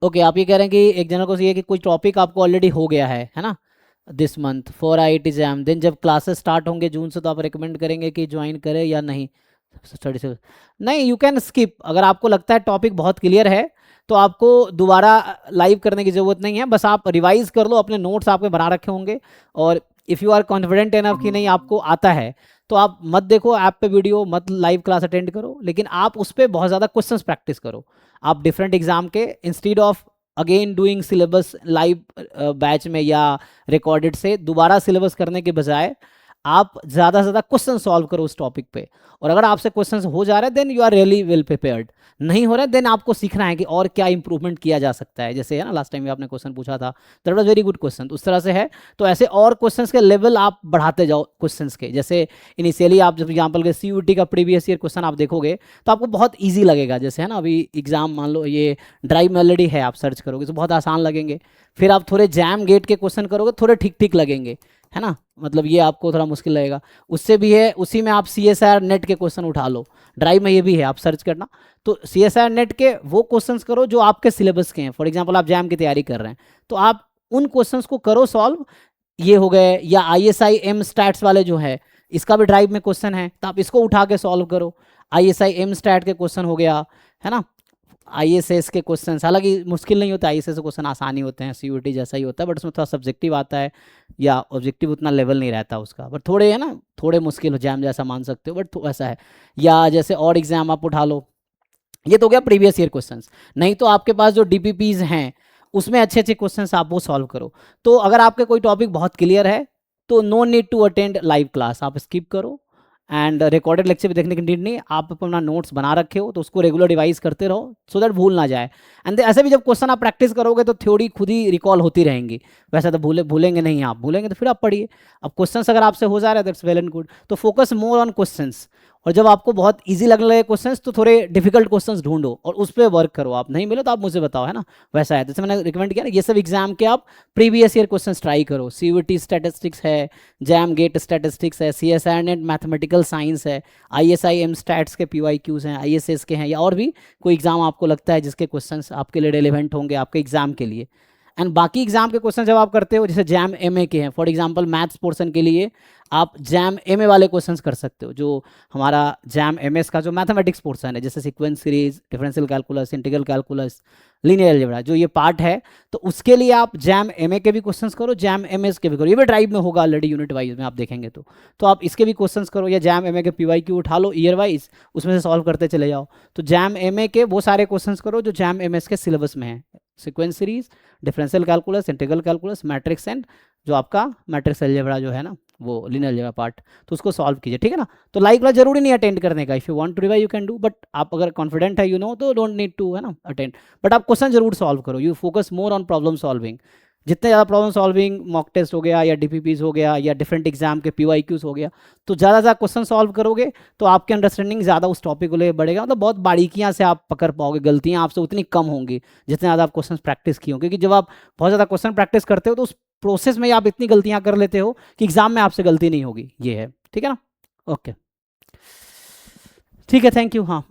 Okay, आप ये कह रहे हैं कि एक जनरल को ये कि कोई टॉपिक आपको ऑलरेडी हो गया है ना, this month for IIT exam, then जब क्लासेस स्टार्ट होंगे जून से तो आप रिकमेंड करेंगे कि ज्वाइन करें या नहीं स्टडी से? नहीं, यू कैन स्किप। अगर आपको लगता है टॉपिक बहुत क्लियर है तो आपको दोबारा लाइव करने की ज़रूरत नहीं है, बस आप रिवाइज कर लो, अपने नोट्स आपने बना रखे होंगे। और if you are confident enough कि नहीं आपको आता है तो आप मत देखो ऐप पे वीडियो, मत लाइव क्लास अटेंड करो, लेकिन आप उस पर बहुत ज़्यादा क्वेश्चंस प्रैक्टिस करो। आप डिफरेंट एग्जाम के instead of again doing syllabus live batch में या रिकॉर्डेड से दोबारा सिलेबस करने के बजाय आप ज़्यादा से ज़्यादा क्वेश्चन सॉल्व करो उस टॉपिक पे। और अगर आपसे क्वेश्चन हो जा रहे हैं then you are really well prepared. नहीं हो रहा है देन आपको सीखना है कि और क्या इंप्रूवमेंट किया जा सकता है। जैसे है ना लास्ट टाइम भी आपने क्वेश्चन पूछा था, that was very good question, उस तरह से है। तो ऐसे और क्वेश्चंस के लेवल आप बढ़ाते जाओ क्वेश्चंस के। जैसे इनिशियली आप जब एग्जाम्पल के CUET का प्रीवियस ईयर क्वेश्चन आप देखोगे तो आपको बहुत ईजी लगेगा। जैसे है ना अभी एग्जाम मान लो ये ड्राइव मेलोडी है, आप सर्च करोगे तो बहुत आसान लगेंगे। फिर आप थोड़े जैम गेट के क्वेश्चन करोगे थोड़े ठीक ठीक लगेंगे, है ना, मतलब ये आपको थोड़ा मुश्किल लगेगा। उससे भी है, उसी में आप CSIR नेट के क्वेश्चन उठा लो, ड्राइव में ये भी है, आप सर्च करना। तो CSIR नेट के वो क्वेश्चंस करो जो आपके सिलेबस के हैं। फॉर एग्जांपल आप जैम की तैयारी कर रहे हैं तो आप उन क्वेश्चंस को करो सॉल्व। ये हो गए, या ISI-M स्टैट्स वाले जो है इसका भी ड्राइव में क्वेश्चन है तो आप इसको उठा के सॉल्व करो। ISI-M स्टैट के क्वेश्चन हो गया, है ना। ISS के क्वेश्चन हालांकि मुश्किल नहीं होता, ISS के क्वेश्चन आसान ही होते हैं, CUET जैसा ही होता है, बट उसमें थोड़ा सब्जेक्टिव आता है या ऑब्जेक्टिव उतना लेवल नहीं रहता उसका, बट थोड़े है ना, थोड़े मुश्किल हो, जैम जैसा मान सकते हो, बट ऐसा है। या जैसे और एग्जाम आप उठा लो, ये तो हो गया प्रीवियस ईयर क्वेश्चंस। नहीं तो आपके पास जो DPPs हैं उसमें अच्छे अच्छे क्वेश्चंस आप वो सॉल्व करो। तो अगर आपके कोई टॉपिक बहुत क्लियर है तो no need to attend live class, आप स्किप करो। एंड रिकॉर्डेड लेक्चर भी देखने की नीड नहीं, आप अपना नोट्स बना रखे हो तो उसको रेगुलर रिवाइज करते रहो सो दैट भूल ना जाए। एंड ऐसे भी जब क्वेश्चन आप प्रैक्टिस करोगे तो थ्योरी खुद ही रिकॉल होती रहेंगी, वैसा तो भूलेंगे नहीं, आप भूलेंगे तो फिर आप पढ़िए। अब क्वेश्चंस अगर आपसे हो जा रहे हैं दैट्स वेल एंड गुड, तो फोकस मोर ऑन क्वेश्चंस। और जब आपको बहुत इजी लगने लगे क्वेश्चंस तो थोड़े डिफिकल्ट क्वेश्चंस ढूंढो और उस पर वर्क करो। आप नहीं मिले तो आप मुझे बताओ, है ना, वैसा है। जैसे मैंने रिकमेंड किया ना, ये सब एग्जाम के आप प्रीवियस ईयर क्वेश्चंस ट्राई करो। CUET स्टैटिस्टिक्स है, जैम गेट स्टैटिस्टिक्स है, CSIR नेट मैथमेटिकल साइंस है, ISI-M स्टैट्स के PYQs हैं, ISS के हैं, या और भी कोई एग्जाम आपको लगता है जिसके क्वेश्चंस आपके लिए रेलिवेंट होंगे आपके एग्जाम के लिए। एंड बाकी एग्जाम के क्वेश्चन जब आप करते हो, जैसे जैम MA के हैं, फॉर एग्जांपल मैथ्स पोर्शन के लिए आप जैम MA वाले क्वेश्चंस कर सकते हो। जो हमारा जैम MS का जो मैथमेटिक्स पोर्शन है, जैसे sequence series, differential calculus, integral calculus, linear algebra, जो ये पार्ट है, तो उसके लिए आप जैम MA के भी क्वेश्चंस करो, जैम MS के भी करो। ये भी ड्राइव में होगा ऑलरेडी यूनिट वाइज में, आप देखेंगे तो आप इसके भी क्वेश्चंस करो, या जैम MA के PYQ उठा लो ईयर वाइज, उसमें से सॉल्व करते चले जाओ। तो जैम MA के वो सारे क्वेश्चंस करो जो जैम MS के सिलेबस में है, sequence series, differential calculus, integral calculus, matrix, and जो आपका मैट्रिक्स अलजेब्रा जो है ना, वो लीनियर अलजेब्रा पार्ट, तो उसको सॉल्व कीजिए, ठीक है ना। तो लाइव क्लास जरूरी नहीं अटेंड करने का, if you want to revise you can do, but आप अगर कॉन्फिडेंट है तो डोंट नीड टू, है ना, अटेंड। बट आप क्वेश्चन जरूर सॉल्व करो, you focus more on problem solving. जितने ज़्यादा प्रॉब्लम सॉल्विंग, मॉक टेस्ट हो गया या DPPs हो गया या डिफरेंट एग्जाम के PYQs हो गया, तो ज़्यादा ज़्यादा क्वेश्चन सॉल्व करोगे तो आपकी अंडरस्टैंडिंग ज़्यादा उस टॉपिक को लेकर बढ़ेगा, मतलब बहुत बारीकियां से आप पकड़ पाओगे, गलतियां आपसे उतनी कम होंगी जितने ज़्यादा आप क्वेश्चन प्रैक्टिस किए होंगे। क्योंकि जब आप बहुत ज़्यादा क्वेश्चन प्रैक्टिस करते हो तो उस प्रोसेस में आप इतनी गलतियां कर लेते हो कि एग्जाम में आपसे गलती नहीं होगी, ये है, ठीक है ना। ओके, ठीक है, थैंक यू। हाँ।